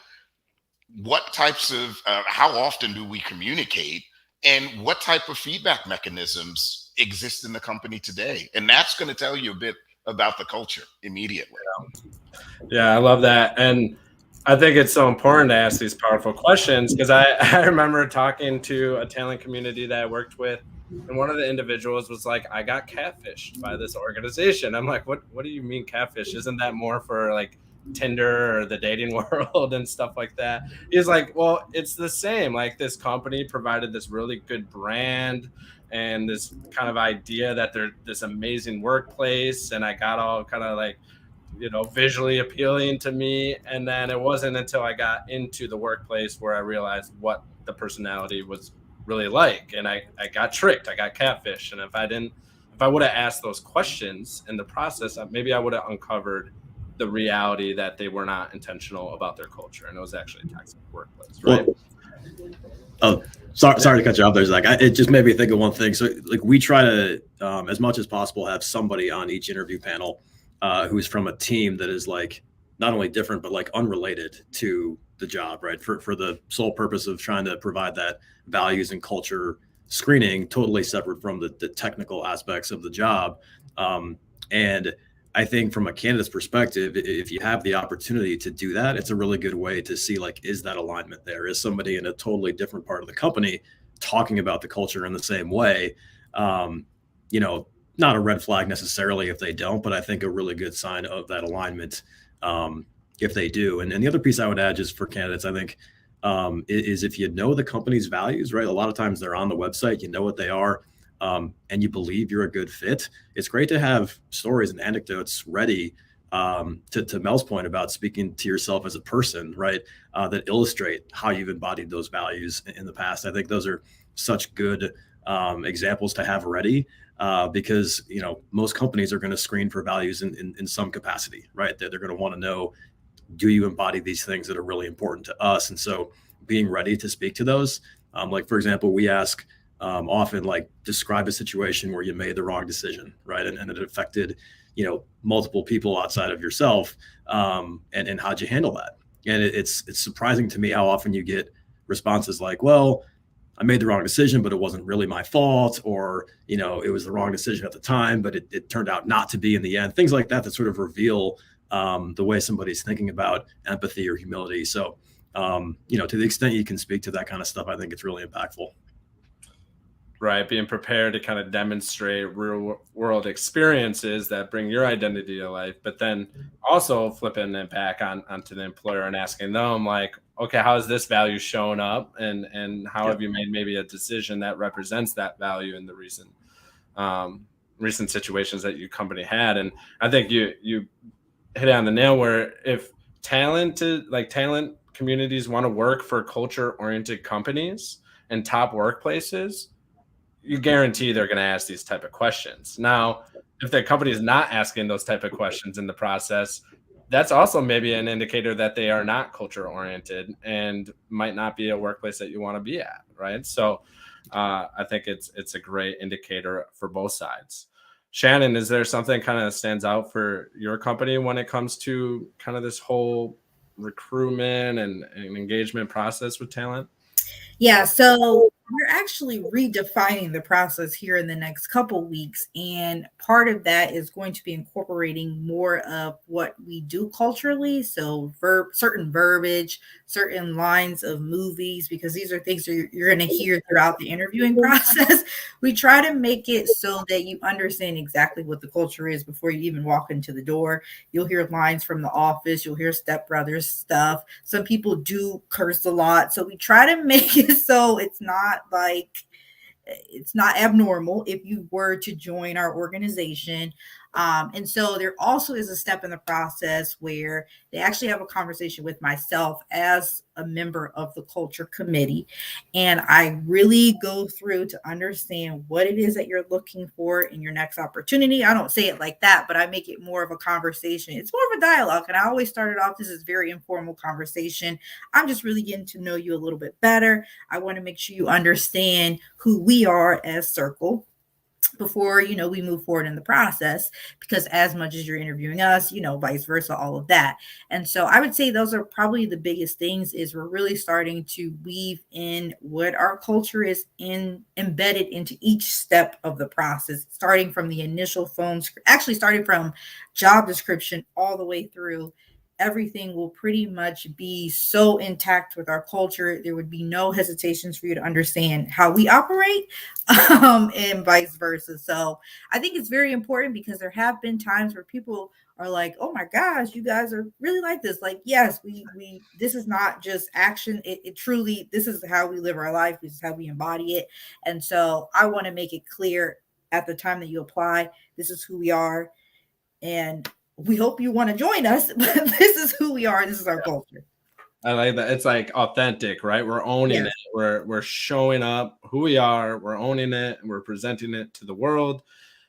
Speaker 4: What types of, how often do we communicate? And what type of feedback mechanisms exist in the company today? And that's going to tell you a bit about the culture immediately.
Speaker 1: Yeah, I love that. And I think it's so important to ask these powerful questions, because I remember talking to a talent community that I worked with, and one of the individuals was like, I got catfished by this organization. I'm like, what do you mean catfish? Isn't that more for like Tinder or the dating world and stuff like that? He's like, well, it's the same. Like, this company provided this really good brand and this kind of idea that they're this amazing workplace, and I got all kind of like, visually appealing to me. And then it wasn't until I got into the workplace where I realized what the personality was really like. And I got tricked. I got catfished. And if I would have asked those questions in the process, maybe I would have uncovered the reality that they were not intentional about their culture, and it was actually a toxic workplace, right?
Speaker 2: Sorry to cut you off there, Zach. It just made me think of one thing. So, like, we try to, as much as possible, have somebody on each interview panel who's from a team that is like not only different, but like unrelated to the job, right? For the sole purpose of trying to provide that values and culture screening, totally separate from the technical aspects of the job. And I think from a candidate's perspective, if you have the opportunity to do that, it's a really good way to see, like, is that alignment there? Is somebody in a totally different part of the company talking about the culture in the same way? Not a red flag necessarily if they don't, but I think a really good sign of that alignment if they do. And the other piece I would add, just for candidates, I think, is if you know the company's values, right? A lot of times they're on the website, you know what they are. And you believe you're a good fit, it's great to have stories and anecdotes ready to Mel's point about speaking to yourself as a person, right? That illustrate how you've embodied those values in the past. I think those are such good examples to have ready because, most companies are going to screen for values in some capacity, right? They're going to want to know, do you embody these things that are really important to us? And so being ready to speak to those, like, for example, we ask, often, like, describe a situation where you made the wrong decision, right? And it affected, multiple people outside of yourself. And how'd you handle that? And it's surprising to me how often you get responses like, well, I made the wrong decision, but it wasn't really my fault. Or, it was the wrong decision at the time, but it turned out not to be in the end. Things like that sort of reveal the way somebody's thinking about empathy or humility. So, to the extent you can speak to that kind of stuff, I think it's really impactful.
Speaker 1: Right. Being prepared to kind of demonstrate real world experiences that bring your identity to life, but then also flipping it back onto the employer and asking them, like, okay, how has this value shown up? And how have you made maybe a decision that represents that value in the recent situations that your company had? And I think you hit it on the nail, where if talent communities want to work for culture oriented companies and top workplaces, you guarantee they're going to ask these type of questions. Now, if the company is not asking those type of questions in the process, that's also maybe an indicator that they are not culture oriented and might not be a workplace that you want to be at, right? So I think it's a great indicator for both sides. Shannon, is there something kind of stands out for your company when it comes to kind of this whole recruitment and engagement process with talent?
Speaker 3: Yeah, so we're actually redefining the process here in the next couple weeks, and part of that is going to be incorporating more of what we do culturally. So, certain verbiage, certain lines of movies, because these are things that you're going to hear throughout the interviewing process. We try to make it so that you understand exactly what the culture is before you even walk into the door. You'll hear lines from The Office. You'll hear Step Brothers stuff. Some people do curse a lot. So we try to make it so it's not abnormal if you were to join our organization. And so there also is a step in the process where they actually have a conversation with myself as a member of the culture committee. And I really go through to understand what it is that you're looking for in your next opportunity. I don't say it like that, but I make it more of a conversation. It's more of a dialogue. And I always started off, this is very informal conversation. I'm just really getting to know you a little bit better. I want to make sure you understand who we are as Circle before we move forward in the process, because as much as you're interviewing us, vice versa, all of that. And so I would say those are probably the biggest things, is we're really starting to weave in what our culture is embedded into each step of the process, starting from the initial actually starting from job description all the way through. Everything will pretty much be so intact with our culture. There would be no hesitations for you to understand how we operate, and vice versa. So I think it's very important, because there have been times where people are like, oh my gosh, you guys are really like this. Like, yes, we this is not just action. It truly, this is how we live our life. This is how we embody it. And so I want to make it clear at the time that you apply, this is who we are. And we hope you want to join us, but this is who we are. This is our culture.
Speaker 1: I like that. It's like authentic, right? We're owning it. We're showing up who we are. We're owning it, and we're presenting it to the world.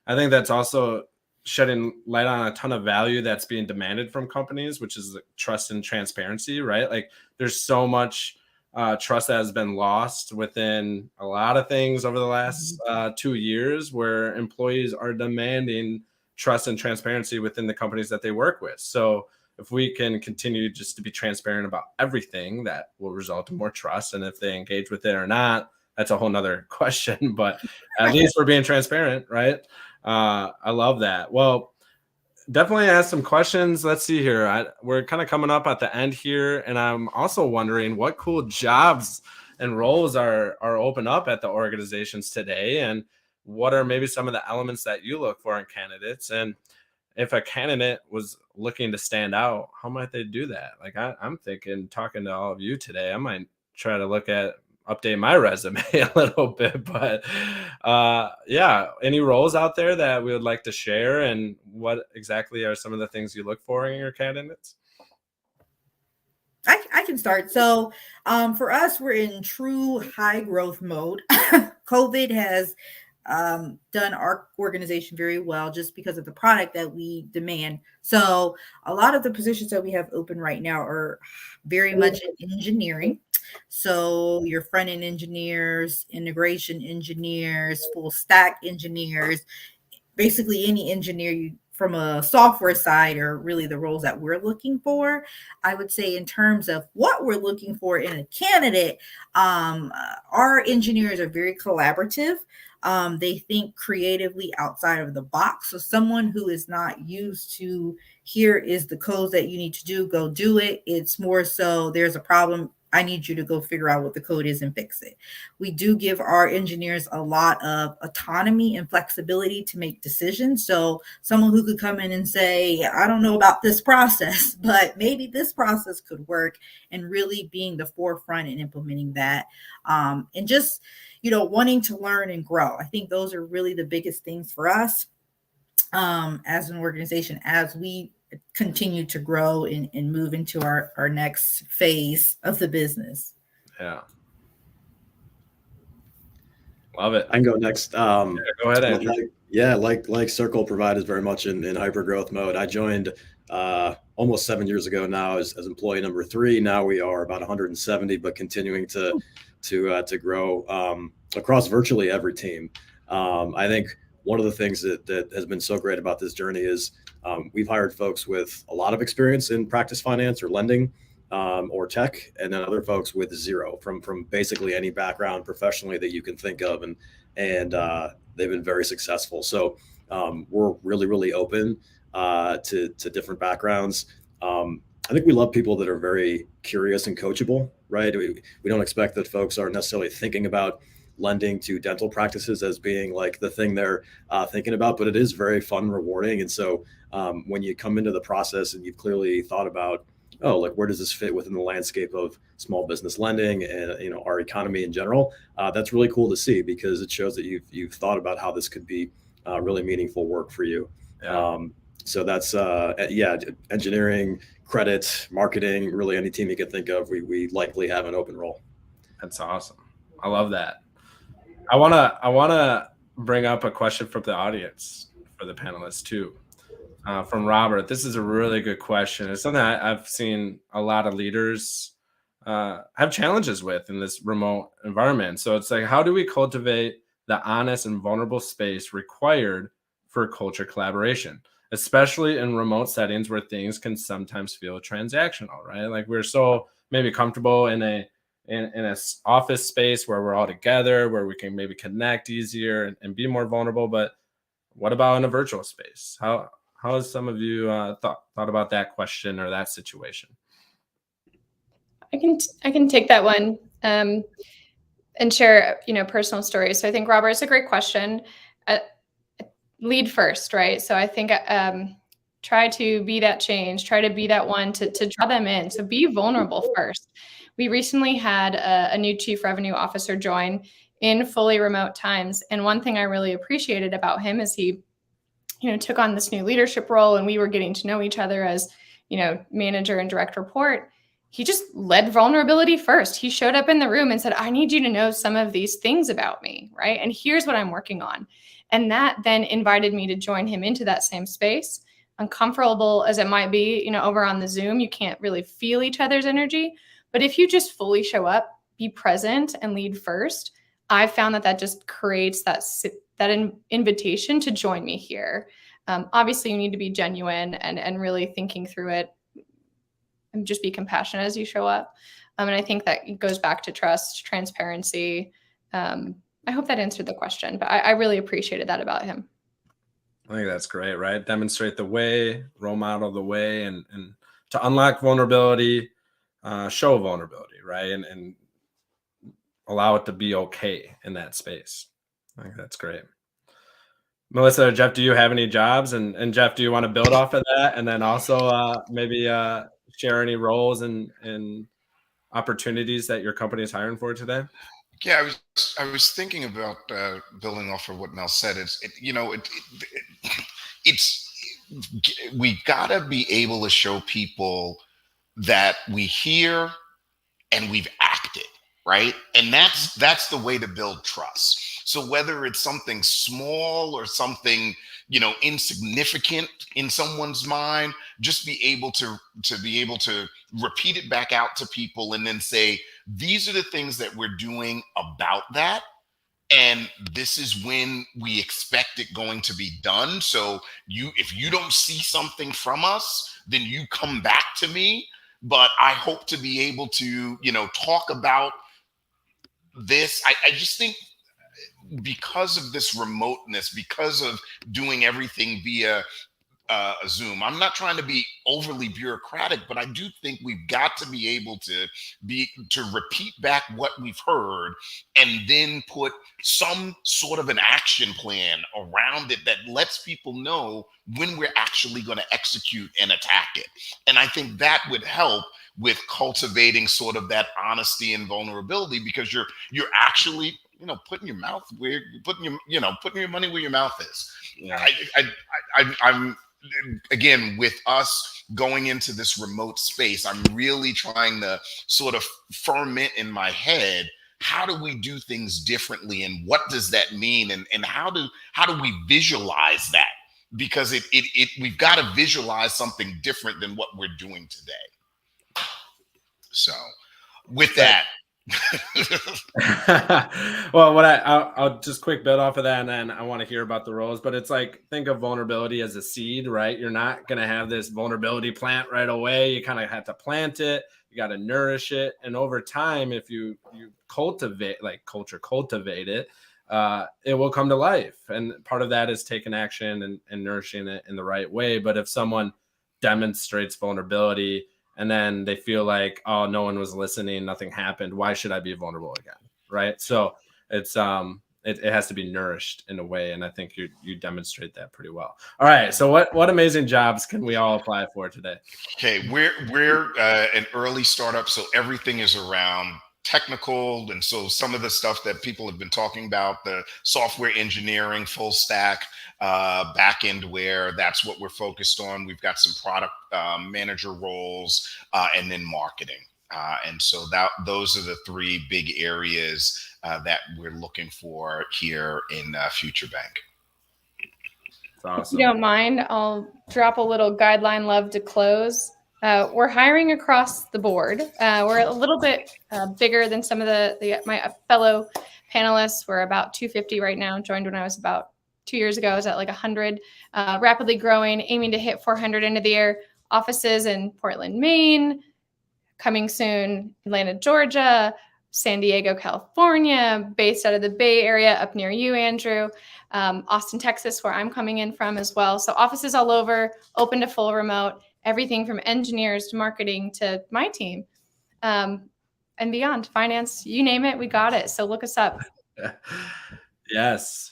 Speaker 1: I think that's also shedding light on a ton of value that's being demanded from companies, which is trust and transparency, right? Like, there's so much trust that has been lost within a lot of things over the last 2 years, where employees are demanding trust and transparency within the companies that they work with. So if we can continue just to be transparent about everything, that will result in more trust. And if they engage with it or not, that's a whole nother question, but at least we're being transparent, right? I love that. Well, definitely ask some questions. Let's see here. We're kind of coming up at the end here, and I'm also wondering what cool jobs and roles are open up at the organizations today, and what are maybe some of the elements that you look for in candidates? And if a candidate was looking to stand out, how might they do that? Like, I'm thinking, talking to all of you today, I might try to update my resume a little bit, but yeah, any roles out there that we would like to share, and what exactly are some of the things you look for in your candidates?
Speaker 3: I can start. So for us, we're in true high growth mode. COVID has done our organization very well, just because of the product that we demand. So a lot of the positions that we have open right now are very much in engineering. So your front end engineers, integration engineers, full stack engineers, basically any engineer from a software side are really the roles that we're looking for. I would say in terms of what we're looking for in a candidate, our engineers are very collaborative. They think creatively outside of the box. So someone who is not used to, here is the code that you need to do, go do it. It's more so, there's a problem, I need you to go figure out what the code is and fix it. We do give our engineers a lot of autonomy and flexibility to make decisions. So someone who could come in and say, I don't know about this process, but maybe this process could work, and really being the forefront and implementing that. And just, wanting to learn and grow. I think those are really the biggest things for us as an organization, as we continue to grow and move into our next phase of the business.
Speaker 1: Yeah. Love it.
Speaker 2: I can go next.
Speaker 1: Go ahead, Andrew.
Speaker 2: Like Circle provided very much in hyper growth mode. I joined almost 7 years ago now as employee number 3. Now we are about 170, but continuing to grow across virtually every team. I think one of the things that has been so great about this journey is we've hired folks with a lot of experience in practice finance or lending or tech, and then other folks with zero from basically any background professionally that you can think of, and they've been very successful. So we're really open to different backgrounds. I think we love people that are very curious and coachable, right? We don't expect that folks are necessarily thinking about lending to dental practices as being like the thing they're thinking about, but it is very fun, rewarding. And so when you come into the process and you've clearly thought about, oh, like where does this fit within the landscape of small business lending and our economy in general, that's really cool to see, because it shows that you've thought about how this could be really meaningful work for you.
Speaker 1: Yeah.
Speaker 2: So that's engineering, credit, marketing, really any team you can think of, we likely have an open role.
Speaker 1: That's awesome. I love that. I wanna bring up a question from the audience for the panelists too. From Robert. This is a really good question. It's something I've seen a lot of leaders have challenges with in this remote environment. So it's like, how do we cultivate the honest and vulnerable space required for culture collaboration, especially in remote settings where things can sometimes feel transactional, right? Like we're so maybe comfortable in a office space where we're all together, where we can maybe connect easier and be more vulnerable. But what about in a virtual space? How has some of you thought about that question or that situation?
Speaker 5: I can take that one and share personal stories. So I think, Robert, it's a great question. Lead first, right? So I think try to be that change, try to be that one to draw them in. So be vulnerable first. We recently had a new chief revenue officer join in fully remote times. And one thing I really appreciated about him is he took on this new leadership role, and we were getting to know each other as, manager and direct report. He just led vulnerability first. He showed up in the room and said, I need you to know some of these things about me, right? And here's what I'm working on. And that then invited me to join him into that same space. Uncomfortable as it might be, over on the Zoom, you can't really feel each other's energy. But if you just fully show up, be present, and lead first, I found that just creates that invitation to join me here. Obviously, you need to be genuine and really thinking through it, and just be compassionate as you show up. And I think that goes back to trust, transparency. I hope that answered the question, but I really appreciated that about him.
Speaker 1: I think that's great, right? Demonstrate the way, role model the way, and to unlock vulnerability, show vulnerability, right? And allow it to be okay in that space. I think that's great. Melissa, Jeff, do you have any jobs? And Jeff, do you want to build off of that? And then also maybe share any roles and opportunities that your company is hiring for today?
Speaker 4: Yeah, I was thinking about building off of what Mel said. We gotta be able to show people that we hear and we've acted, right? And that's the way to build trust. So whether it's something small or something insignificant in someone's mind, just be able to repeat it back out to people and then say, these are the things that we're doing about that, and this is when we expect it going to be done. So if you don't see something from us, then you come back to me. But I hope to be able to talk about this. I just think because of this remoteness, because of doing everything via Zoom, I'm not trying to be overly bureaucratic, but I do think we've got to be able to repeat back what we've heard and then put some sort of an action plan around it that lets people know when we're actually going to execute and attack it. And I think that would help with cultivating sort of that honesty and vulnerability, because you're actually putting your mouth where putting your money where your mouth is. Yeah. I'm again, with us going into this remote space, I'm really trying to sort of ferment in my head, how do we do things differently, and what does that mean, and how do we visualize that? because we've got to visualize something different than what we're doing today. So with that,
Speaker 1: well, I'll just quick build off of that, and then I want to hear about the roles. But it's like, think of vulnerability as a seed, right? You're not going to have this vulnerability plant right away. You kind of have to plant it. You got to nourish it, and over time, if you cultivate, like culture, cultivate it, it will come to life. And part of that is taking action and nourishing it in the right way. But if someone demonstrates vulnerability and then they feel like, oh, no one was listening, nothing happened, why should I be vulnerable again? Right. So it's it has to be nourished in a way. And I think you demonstrate that pretty well. All right. So what amazing jobs can we all apply for today?
Speaker 4: Okay, we're an early startup, so everything is around technical, and so some of the stuff that people have been talking about, the software engineering, full stack, back end where that's what we're focused on. We've got some product manager roles, and then marketing, and so those are the three big areas that we're looking for here in Futurebank.
Speaker 1: Awesome.
Speaker 5: If you don't mind, I'll drop a little guideline love to close. We're hiring across the board. We're a little bit bigger than some of my fellow panelists. We're about 250 right now. Joined when I was about 2 years ago. I was at like 100, rapidly growing, aiming to hit 400 end of the year. Offices in Portland, Maine, coming soon, Atlanta, Georgia, San Diego, California, based out of the Bay Area up near you, Andrew, Austin, Texas, where I'm coming in from as well. So offices all over, open to full remote, everything from engineers to marketing to my team, and beyond, finance, you name it, we got it. So look us up.
Speaker 1: Yes.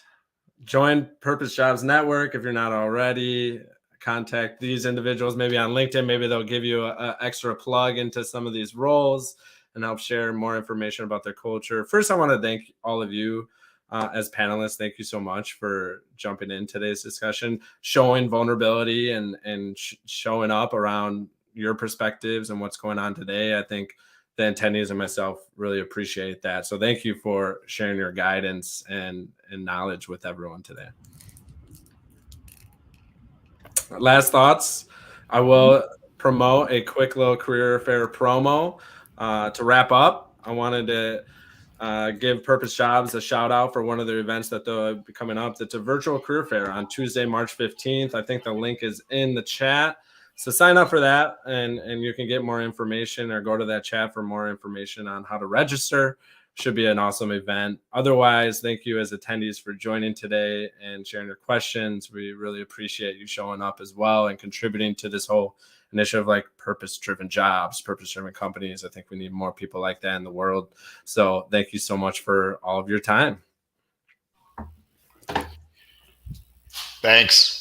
Speaker 1: Join Purpose Jobs Network if you're not already. Contact these individuals, maybe on LinkedIn. Maybe they'll give you an extra plug into some of these roles and help share more information about their culture. First, I want to thank all of you as panelists. Thank you so much for jumping in today's discussion, showing vulnerability and showing up around your perspectives and what's going on today. I think the attendees and myself really appreciate that. So thank you for sharing your guidance and knowledge with everyone today. Last thoughts. I will promote a quick little career fair promo to wrap up. I wanted to give Purpose Jobs a shout out for one of their events that they'll be coming up. It's a virtual career fair on Tuesday, March 15th. I think the link is in the chat. So sign up for that and you can get more information or go to that chat for more information on how to register. Should be an awesome event. Otherwise, thank you as attendees for joining today and sharing your questions. We really appreciate you showing up as well and contributing to this whole initiative, like purpose-driven jobs, purpose-driven companies. I think we need more people like that in the world. So thank you so much for all of your time.
Speaker 4: Thanks.